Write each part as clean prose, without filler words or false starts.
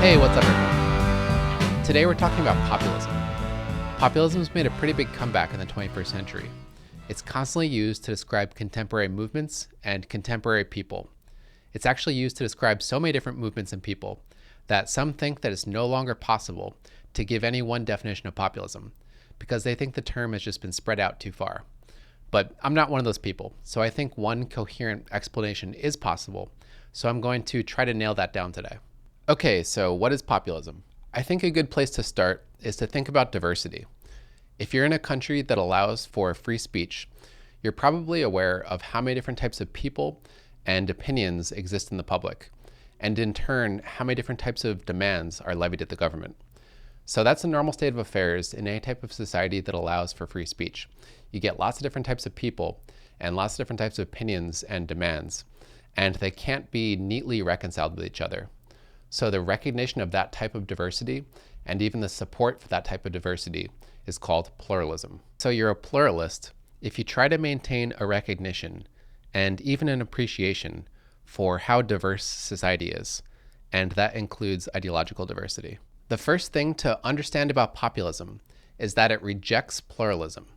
Hey, what's up, everyone? Today we're talking about populism. Populism's made a pretty big comeback in the 21st century. It's constantly used to describe contemporary movements and contemporary people. It's actually used to describe so many different movements and people that some think that it's no longer possible to give any one definition of populism because they think the term has just been spread out too far. But I'm not one of those people, so I think one coherent explanation is possible, so I'm going to try to nail that down today. Okay, so what is populism? I think a good place to start is to think about diversity. If you're in a country that allows for free speech, you're probably aware of how many different types of people and opinions exist in the public, and in turn, how many different types of demands are levied at the government. So that's a normal state of affairs in any type of society that allows for free speech. You get lots of different types of people and lots of different types of opinions and demands, and they can't be neatly reconciled with each other. So the recognition of that type of diversity and even the support for that type of diversity is called pluralism. So you're a pluralist if you try to maintain a recognition and even an appreciation for how diverse society is, and that includes ideological diversity. The first thing to understand about populism is that it rejects pluralism.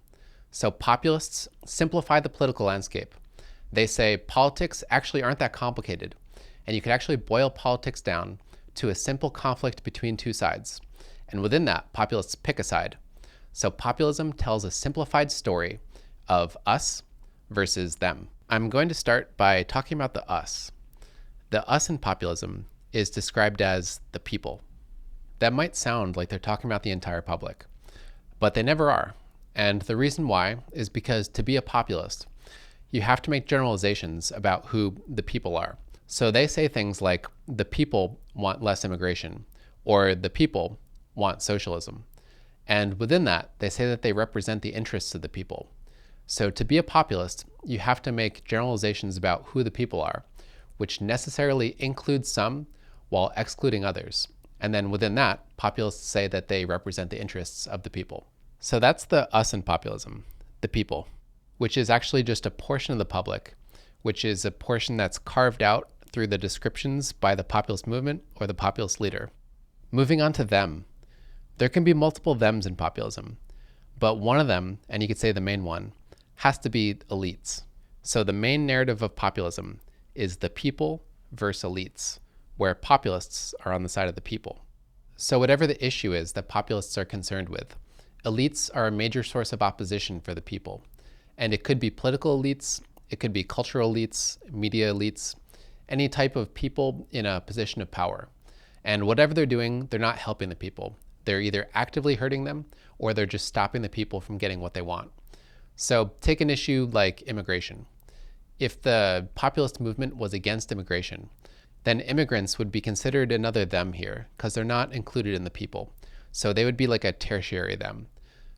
So populists simplify the political landscape. They say politics actually aren't that complicated, and you can actually boil politics down to a simple conflict between two sides. And within that, populists pick a side. So populism tells a simplified story of us versus them. I'm going to start by talking about the us. The us in populism is described as the people. That might sound like they're talking about the entire public, but they never are. And the reason why is because to be a populist, you have to make generalizations about who the people are. So they say things like, the people want less immigration, or the people want socialism. And within that, they say that they represent the interests of the people. So to be a populist, you have to make generalizations about who the people are, which necessarily includes some while excluding others. And then within that, populists say that they represent the interests of the people. So that's the us in populism, the people, which is actually just a portion of the public, which is a portion that's carved out through the descriptions by the populist movement or the populist leader. Moving on to them. There can be multiple thems in populism, but one of them, and you could say the main one, has to be elites. So the main narrative of populism is the people versus elites, where populists are on the side of the people. So whatever the issue is that populists are concerned with, elites are a major source of opposition for the people. And it could be political elites, it could be cultural elites, media elites, any type of people in a position of power. And whatever they're doing, they're not helping the people. They're either actively hurting them or they're just stopping the people from getting what they want. So take an issue like immigration. If the populist movement was against immigration, then immigrants would be considered another them here because they're not included in the people. So they would be like a tertiary them.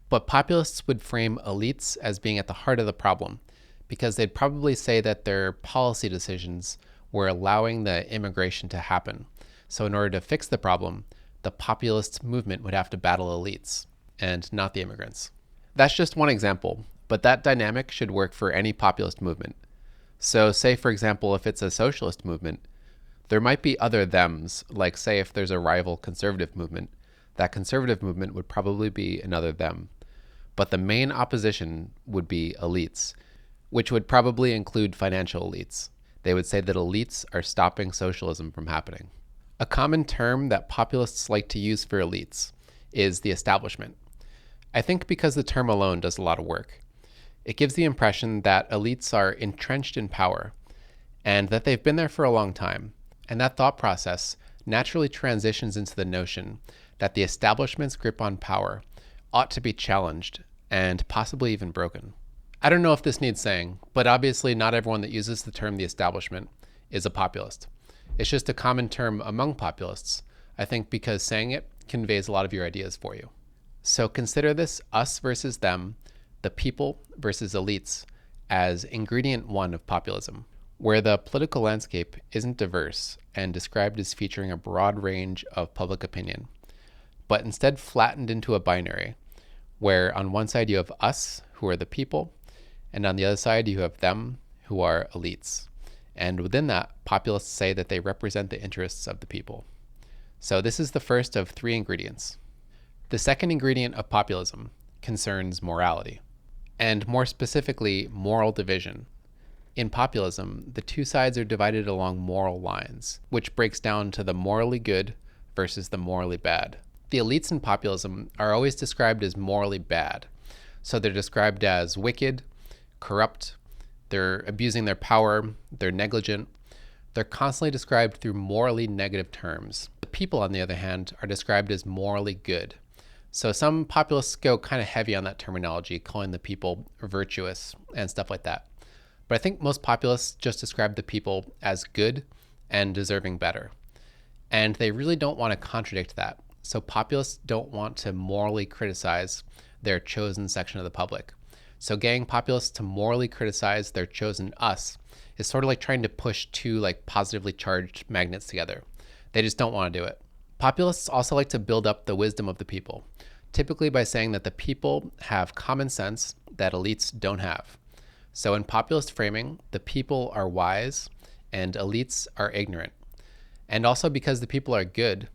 But populists would frame elites as being at the heart of the problem because they'd probably say that their policy decisions were allowing the immigration to happen. So in order to fix the problem, the populist movement would have to battle elites and not the immigrants. That's just one example, but that dynamic should work for any populist movement. So say, for example, if it's a socialist movement, there might be other thems, like say if there's a rival conservative movement, that conservative movement would probably be another them. But the main opposition would be elites, which would probably include financial elites. They would say that elites are stopping socialism from happening. A common term that populists like to use for elites is the establishment. I think because the term alone does a lot of work. It gives the impression that elites are entrenched in power and that they've been there for a long time. And that thought process naturally transitions into the notion that the establishment's grip on power ought to be challenged and possibly even broken. I don't know if this needs saying, but obviously not everyone that uses the term the establishment is a populist. It's just a common term among populists, I think because saying it conveys a lot of your ideas for you. So consider this us versus them, the people versus elites, as ingredient one of populism, where the political landscape isn't diverse and described as featuring a broad range of public opinion, but instead flattened into a binary, where on one side you have us, who are the people, and on the other side you have them, who are elites. And within that, populists say that they represent the interests of the people. So this is the first of 3 ingredients. The second ingredient of populism concerns morality, and more specifically, moral division. In populism, the two sides are divided along moral lines, which breaks down to the morally good versus the morally bad. The elites in populism are always described as morally bad. So they're described as wicked, corrupt, they're abusing their power, they're negligent. They're constantly described through morally negative terms. The people, on the other hand, are described as morally good. So some populists go kind of heavy on that terminology, calling the people virtuous and stuff like that. But I think most populists just describe the people as good and deserving better. And they really don't want to contradict that. So populists don't want to morally criticize their chosen section of the public. So getting populists to morally criticize their chosen us is sort of like trying to push two positively charged magnets together. They just don't want to do it. Populists also like to build up the wisdom of the people, typically by saying that the people have common sense that elites don't have. So in populist framing, the people are wise and elites are ignorant. And also because the people are good,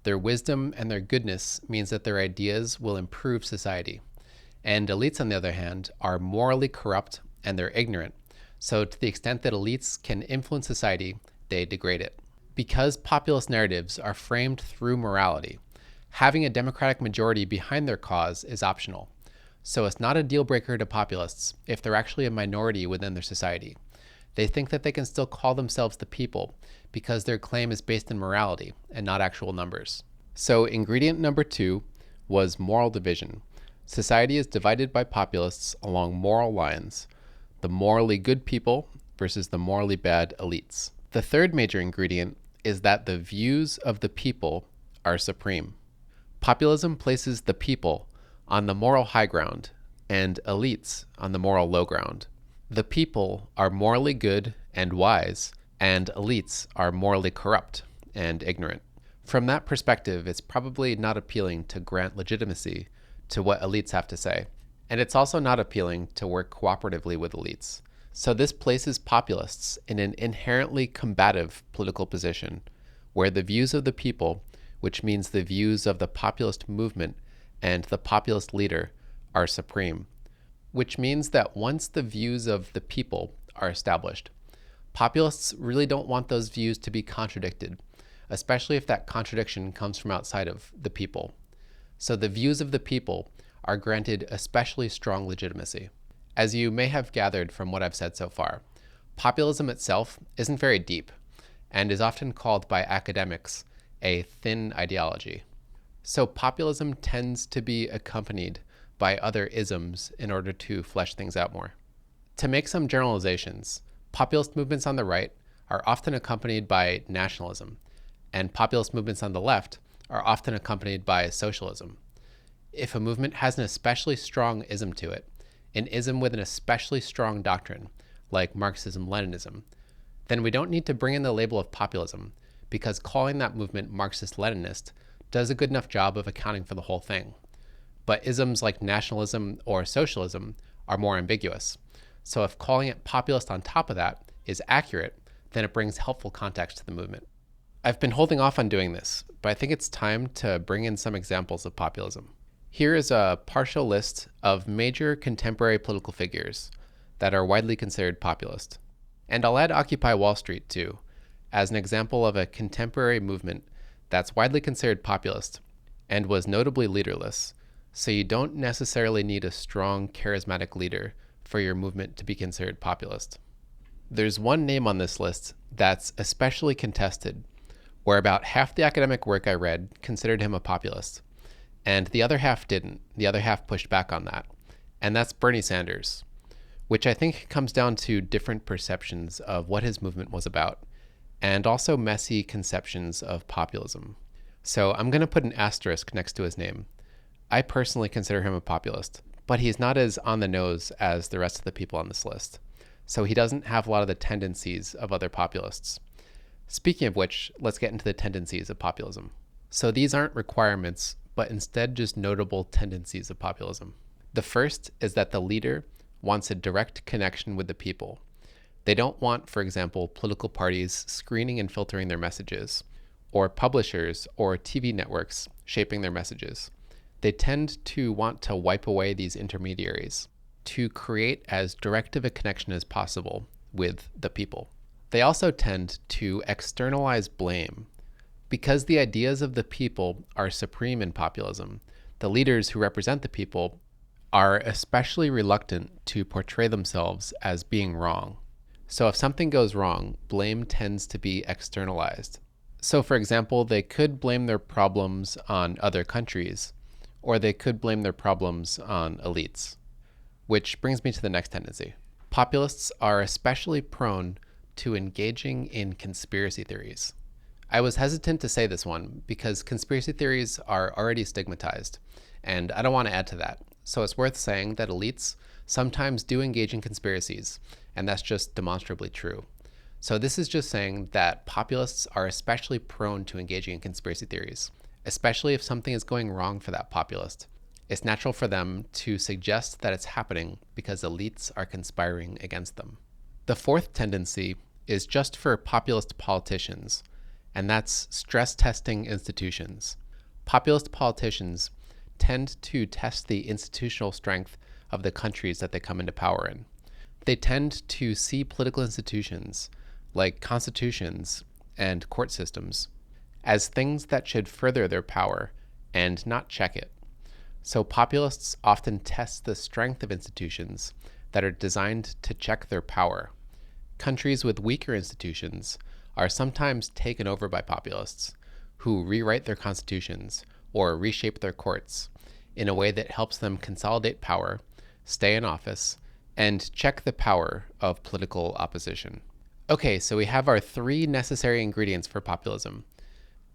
their wisdom and their goodness means that their ideas will improve society. And elites, on the other hand, are morally corrupt and they're ignorant. So to the extent that elites can influence society, they degrade it. Because populist narratives are framed through morality, having a democratic majority behind their cause is optional. So it's not a deal breaker to populists if they're actually a minority within their society. They think that they can still call themselves the people because their claim is based in morality and not actual numbers. So ingredient number 2 was moral division. Society is divided by populists along moral lines, the morally good people versus the morally bad elites. The third major ingredient is that the views of the people are supreme. Populism places the people on the moral high ground and elites on the moral low ground. The people are morally good and wise, and elites are morally corrupt and ignorant. From that perspective, it's probably not appealing to grant legitimacy to what elites have to say. And it's also not appealing to work cooperatively with elites. So this places populists in an inherently combative political position, where the views of the people, which means the views of the populist movement and the populist leader, are supreme. Which means that once the views of the people are established, populists really don't want those views to be contradicted, especially if that contradiction comes from outside of the people. So the views of the people are granted especially strong legitimacy. As you may have gathered from what I've said so far, populism itself isn't very deep and is often called by academics a thin ideology. So populism tends to be accompanied by other isms in order to flesh things out more. To make some generalizations, populist movements on the right are often accompanied by nationalism, and populist movements on the left are often accompanied by socialism. If a movement has an especially strong ism to it, an ism with an especially strong doctrine, like Marxism-Leninism, then we don't need to bring in the label of populism, because calling that movement Marxist-Leninist does a good enough job of accounting for the whole thing. But isms like nationalism or socialism are more ambiguous. So if calling it populist on top of that is accurate, then it brings helpful context to the movement. I've been holding off on doing this, but I think it's time to bring in some examples of populism. Here is a partial list of major contemporary political figures that are widely considered populist. And I'll add Occupy Wall Street too, as an example of a contemporary movement that's widely considered populist and was notably leaderless, so you don't necessarily need a strong, charismatic leader for your movement to be considered populist. There's one name on this list that's especially contested, where about half the academic work I read considered him a populist, and the other half didn't. The other half pushed back on that, and that's Bernie Sanders, which I think comes down to different perceptions of what his movement was about, and also messy conceptions of populism. So I'm going to put an asterisk next to his name. I personally consider him a populist, but he's not as on the nose as the rest of the people on this list. So he doesn't have a lot of the tendencies of other populists. Speaking of which, let's get into the tendencies of populism. So these aren't requirements, but instead just notable tendencies of populism. The first is that the leader wants a direct connection with the people. They don't want, for example, political parties screening and filtering their messages, or publishers or TV networks shaping their messages. They tend to want to wipe away these intermediaries to create as direct of a connection as possible with the people. They also tend to externalize blame. Because the ideas of the people are supreme in populism, the leaders who represent the people are especially reluctant to portray themselves as being wrong. So if something goes wrong, blame tends to be externalized. So for example, they could blame their problems on other countries, or they could blame their problems on elites. Which brings me to the next tendency. Populists are especially prone to engaging in conspiracy theories. I was hesitant to say this one because conspiracy theories are already stigmatized, and I don't want to add to that. So it's worth saying that elites sometimes do engage in conspiracies, and that's just demonstrably true. So this is just saying that populists are especially prone to engaging in conspiracy theories, especially if something is going wrong for that populist. It's natural for them to suggest that it's happening because elites are conspiring against them. The fourth tendency is just for populist politicians, and that's stress testing institutions. Populist politicians tend to test the institutional strength of the countries that they come into power in. They tend to see political institutions, like constitutions and court systems, as things that should further their power and not check it. So populists often test the strength of institutions that are designed to check their power. Countries with weaker institutions are sometimes taken over by populists who rewrite their constitutions or reshape their courts in a way that helps them consolidate power, stay in office, and check the power of political opposition. Okay, so we have our 3 necessary ingredients for populism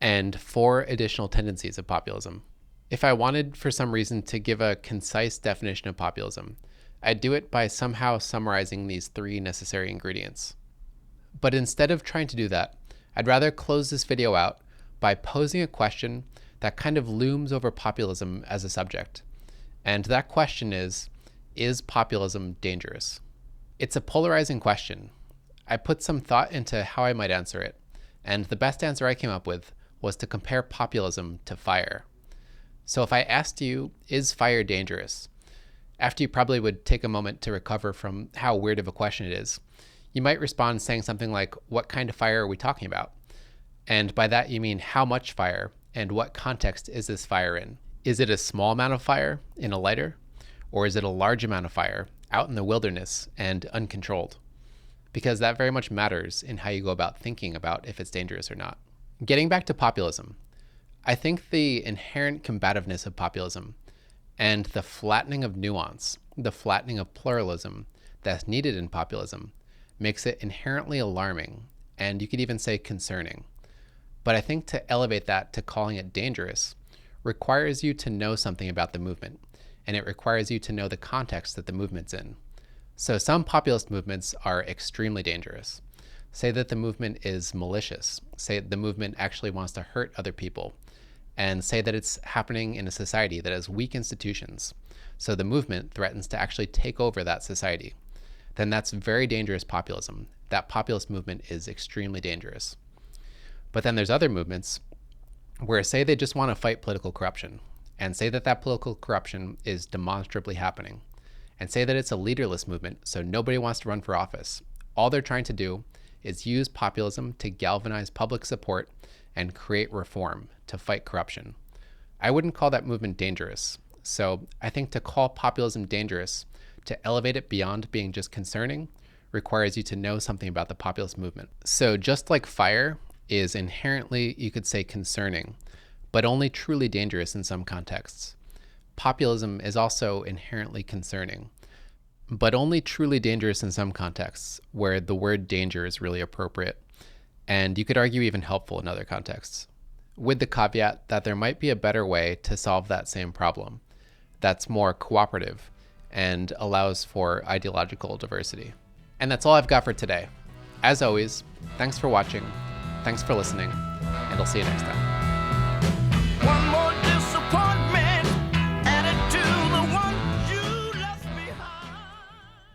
and 4 additional tendencies of populism. If I wanted for some reason to give a concise definition of populism, I'd do it by somehow summarizing these 3 necessary ingredients. But instead of trying to do that, I'd rather close this video out by posing a question that kind of looms over populism as a subject. And that question is populism dangerous? It's a polarizing question. I put some thought into how I might answer it, and the best answer I came up with was to compare populism to fire. So if I asked you, is fire dangerous? After you probably would take a moment to recover from how weird of a question it is, you might respond saying something like, what kind of fire are we talking about? And by that you mean how much fire and what context is this fire in? Is it a small amount of fire in a lighter? Or is it a large amount of fire out in the wilderness and uncontrolled? Because that very much matters in how you go about thinking about if it's dangerous or not. Getting back to populism, I think the inherent combativeness of populism and the flattening of nuance, the flattening of pluralism that's needed in populism makes it inherently alarming, and you could even say concerning. But I think to elevate that to calling it dangerous requires you to know something about the movement, and it requires you to know the context that the movement's in. So some populist movements are extremely dangerous. Say that the movement is malicious. Say the movement actually wants to hurt other people. And say that it's happening in a society that has weak institutions. So the movement threatens to actually take over that society. Then that's very dangerous populism. That populist movement is extremely dangerous. But then there's other movements where say they just want to fight political corruption, and say that that political corruption is demonstrably happening, and say that it's a leaderless movement, so nobody wants to run for office. All they're trying to do is use populism to galvanize public support and create reform to fight corruption. I wouldn't call that movement dangerous. So I think to call populism dangerous, to elevate it beyond being just concerning, requires you to know something about the populist movement. So just like fire is inherently, you could say, concerning, but only truly dangerous in some contexts, populism is also inherently concerning, but only truly dangerous in some contexts where the word danger is really appropriate, and you could argue even helpful in other contexts, with the caveat that there might be a better way to solve that same problem that's more cooperative and allows for ideological diversity. And that's all I've got for today. As always, thanks for watching, thanks for listening, and I'll see you next time.